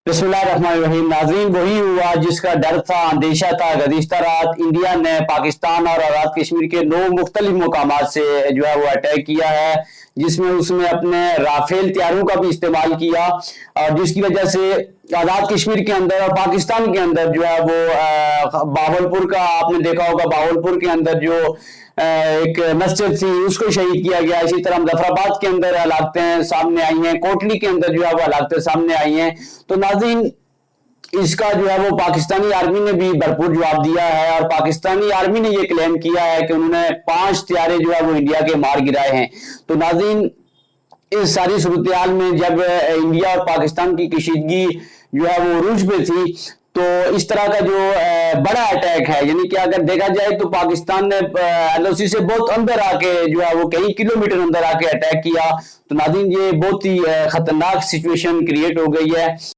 बिस्मिल्लाहिर्रहमानिर्रहीम। नाज़रीन, वही हुआ जिसका डर था, अंदेशा था। गुज़िश्ता रात इंडिया ने पाकिस्तान और आज़ाद कश्मीर के 9 मुख्तलिफ मकामात से जो है वो अटैक किया है, जिसमें उसने अपने राफेल तैयारों का भी इस्तेमाल किया, और जिसकी वजह से आज़ाद कश्मीर के अंदर और पाकिस्तान के अंदर जो है वो बावलपुर का आपने देखा होगा, बावलपुर के अंदर जो एक मस्जिद थी उसको शहीद किया गया। इसी तरह मुजफ्फराबाद के अंदर हलाकतें सामने आई हैं, कोटली के अंदर जो है वो हलाकतें सामने आई हैं। तो नाज़रीन, इसका जो है वो पाकिस्तानी आर्मी ने भी भरपूर जवाब दिया है, और पाकिस्तानी आर्मी ने ये क्लेम किया है कि उन्होंने 5 हथियारे जो है वो इंडिया के मार गिराए हैं। तो नाज़रीन, इस सारी सूरत में जब इंडिया और पाकिस्तान की कशीदगी जो है वो रूज पे थी, तो इस तरह का जो बड़ा अटैक है, यानी कि अगर देखा जाए तो पाकिस्तान ने एलओसी से बहुत अंदर आके जो है वो कई किलोमीटर अंदर आके अटैक किया। तो नाज़रीन, ये बहुत ही खतरनाक सिचुएशन क्रिएट हो गई है।